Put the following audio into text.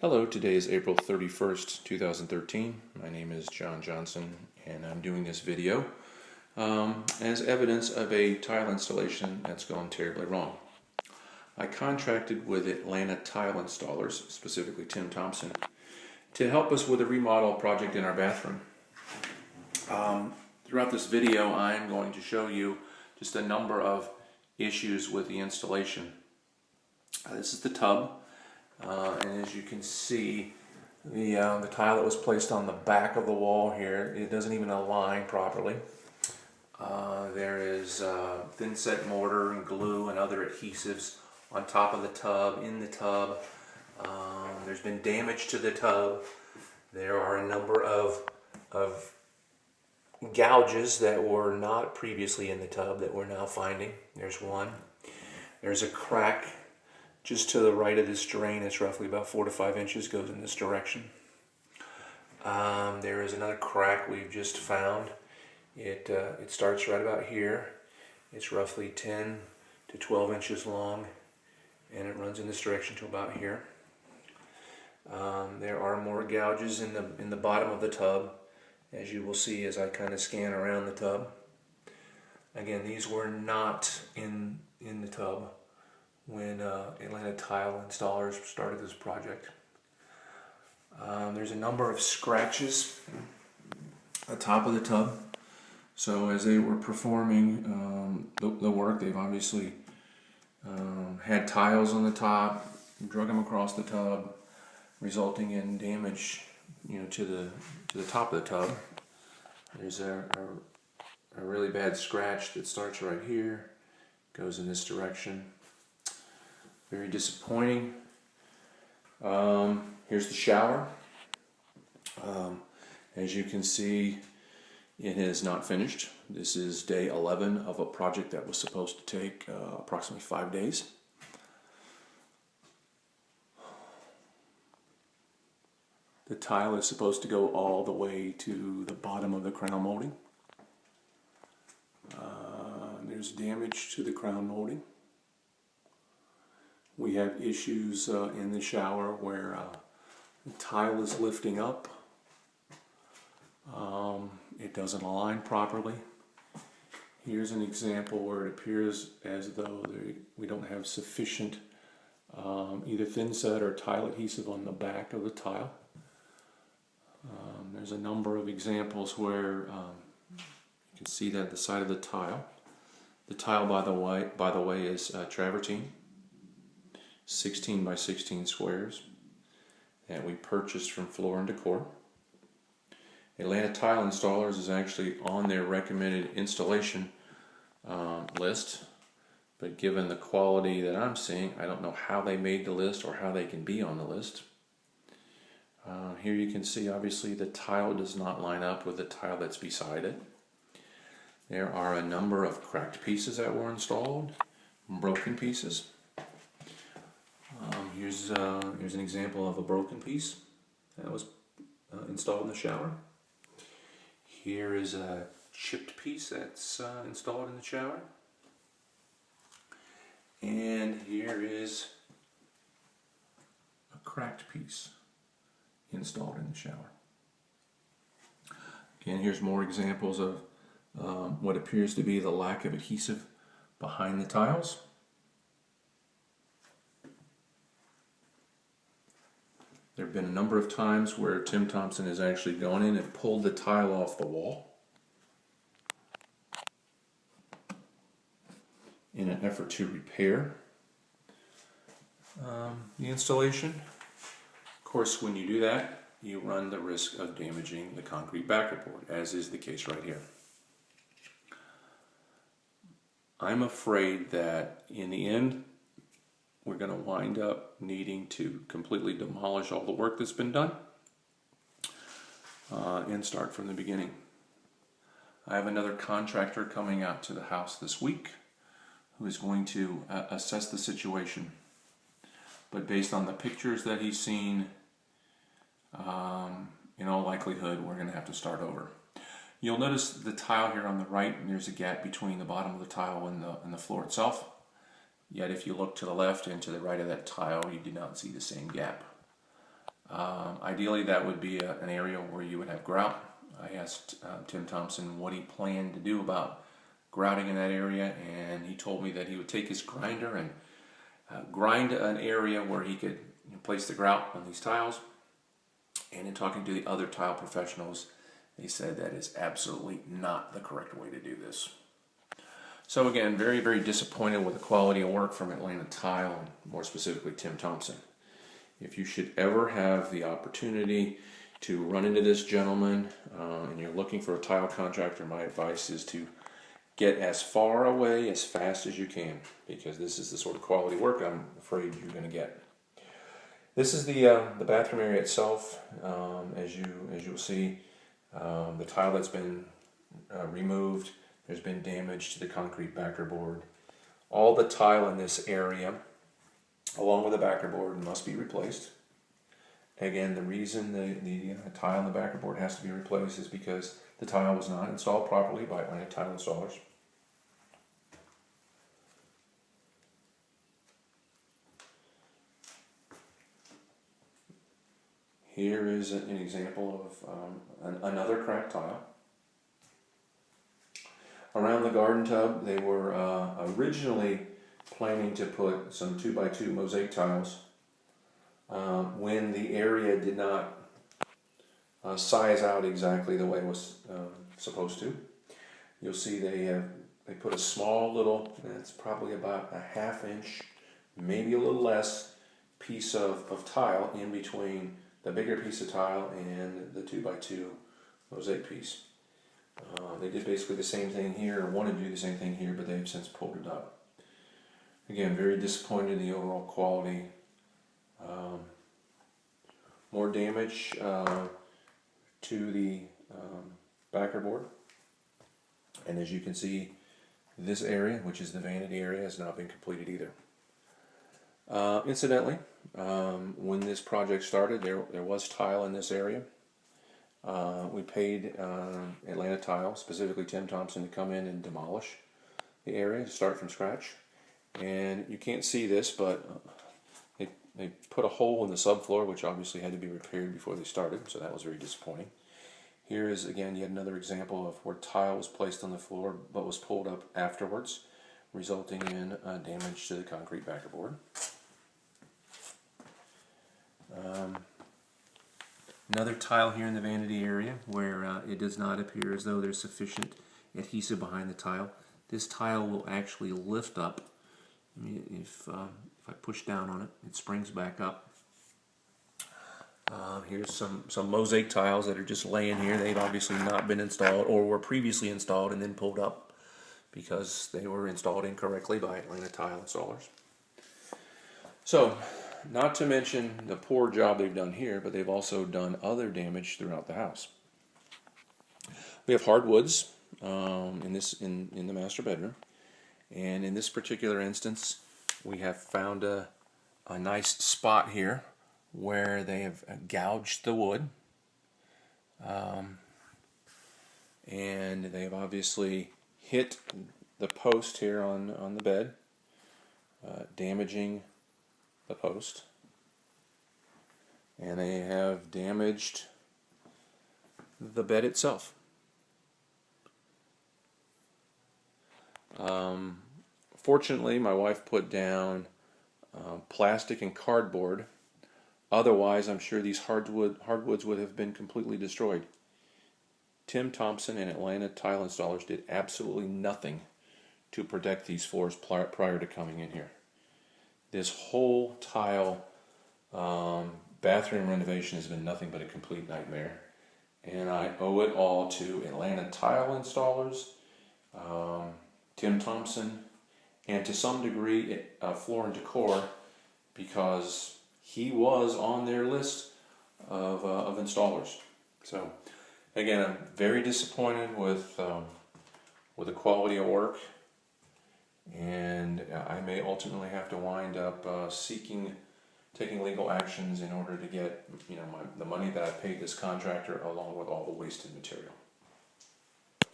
Hello, today is April 31st, 2013. My name is John Johnson and I'm doing this video as evidence of a tile installation that's gone terribly wrong. I contracted with Atlanta tile installers, specifically Tim Thompson, to help us with a remodel project in our bathroom. Throughout this video, I'm going to show you just a number of issues with the installation. This is the tub. And as you can see, the tile that was placed on the back of the wall here, it doesn't even align properly. There is thin set mortar and glue and other adhesives on top of the tub, in the tub. There's been damage to the tub. There are a number of gouges that were not previously in the tub that we're now finding. There's one. There's a crack just to the right of this drain. It's roughly about 4 to 5 inches, goes in this direction. There is another crack we've just found. It starts right about here. It's roughly 10 to 12 inches long, and it runs in this direction to about here. There are more gouges in the bottom of the tub, as you will see as I kind of scan around the tub. Again, these were not in the tub when Atlanta tile installers started this project. There's a number of scratches at the top of the tub. So as they were performing the work, they've obviously had tiles on the top, drug them across the tub, resulting in damage, to the top of the tub. There's a really bad scratch that starts right here, goes in this direction. Very disappointing. Here's the shower. As you can see, it is not finished. This is day 11 of a project that was supposed to take approximately 5 days. The tile is supposed to go all the way to the bottom of the crown molding. There's damage to the crown molding. We have issues in the shower where the tile is lifting up. It doesn't align properly. Here's an example where it appears as though we don't have sufficient either thin set or tile adhesive on the back of the tile. There's a number of examples where you can see that the side of the tile. The tile, by the way, is travertine. 16 by 16 squares that we purchased from Floor & Decor. Atlanta Tile Installers is actually on their recommended installation list, but given the quality that I'm seeing, I don't know how they made the list or how they can be on the list. Here you can see obviously the tile does not line up with the tile that's beside it. There are a number of cracked pieces that were installed, broken pieces. Here's an example of a broken piece that was installed in the shower. Here is a chipped piece that's installed in the shower. And here is a cracked piece installed in the shower. Again, here's more examples of what appears to be the lack of adhesive behind the tiles. There have been a number of times where Tim Thompson has actually gone in and pulled the tile off the wall in an effort to repair the installation. Of course, when you do that, you run the risk of damaging the concrete backer board, as is the case right here. I'm afraid that in the end, we're going to wind up needing to completely demolish all the work that's been done and start from the beginning. I have another contractor coming out to the house this week who is going to assess the situation. But based on the pictures that he's seen, in all likelihood, we're going to have to start over. You'll notice the tile here on the right, and there's a gap between the bottom of the tile and the floor itself. Yet if you look to the left and to the right of that tile, you do not see the same gap. Ideally, that would be an area where you would have grout. I asked Tim Thompson what he planned to do about grouting in that area, and he told me that he would take his grinder and grind an area where he could place the grout on these tiles. And in talking to the other tile professionals, they said that is absolutely not the correct way to do this. So again, very, very disappointed with the quality of work from Atlanta Tile, and more specifically Tim Thompson. If you should ever have the opportunity to run into this gentleman and you're looking for a tile contractor, my advice is to get as far away as fast as you can, because this is the sort of quality work I'm afraid you're going to get. This is the bathroom area itself. As you will see, the tile that's been removed. There's been damage to the concrete backer board. All the tile in this area, along with the backer board, must be replaced. Again, the reason the tile in the backer board has to be replaced is because the tile was not installed properly by Atlanta Tile installers. Here is an example of another cracked tile. Around the garden tub, they were originally planning to put some 2x2 mosaic tiles. When the area did not size out exactly the way it was supposed to, you'll see they put a small little, that's probably about a ½ inch, maybe a little less, piece of tile in between the bigger piece of tile and the 2x2 mosaic piece. They did basically the same thing here, or wanted to do the same thing here, but they've since pulled it up. Again, very disappointed in the overall quality. More damage to the backer board. And as you can see, this area, which is the vanity area, has not been completed either. Incidentally, when this project started, there was tile in this area. We paid Atlanta Tile, specifically Tim Thompson, to come in and demolish the area, to start from scratch. And you can't see this, but they put a hole in the subfloor, which obviously had to be repaired before they started, so that was very disappointing. Here is, again, yet another example of where tile was placed on the floor, but was pulled up afterwards, resulting in damage to the concrete backer board. Another tile here in the vanity area where it does not appear as though there's sufficient adhesive behind the tile. This tile will actually lift up. I mean, if I push down on it, it springs back up. Here's some mosaic tiles that are just laying here. They've obviously not been installed, or were previously installed and then pulled up because they were installed incorrectly by Atlanta Tile installers. So, not to mention the poor job they've done here, but they've also done other damage throughout the house. We have hardwoods in the master bedroom, and in this particular instance, we have found a nice spot here where they have gouged the wood, and they've obviously hit the post here on the bed, damaging the post, and they have damaged the bed itself. Fortunately, my wife put down plastic and cardboard. Otherwise, I'm sure these hardwoods would have been completely destroyed. Tim Thompson and Atlanta Tile installers did absolutely nothing to protect these floors prior to coming in here. This whole tile bathroom renovation has been nothing but a complete nightmare, and I owe it all to Atlanta Tile installers, Tim Thompson, and to some degree Floor and Decor, because he was on their list of installers. So again, I'm very disappointed with the quality of work, and I may ultimately have to wind up taking legal actions in order to get the money that I paid this contractor, along with all the wasted material.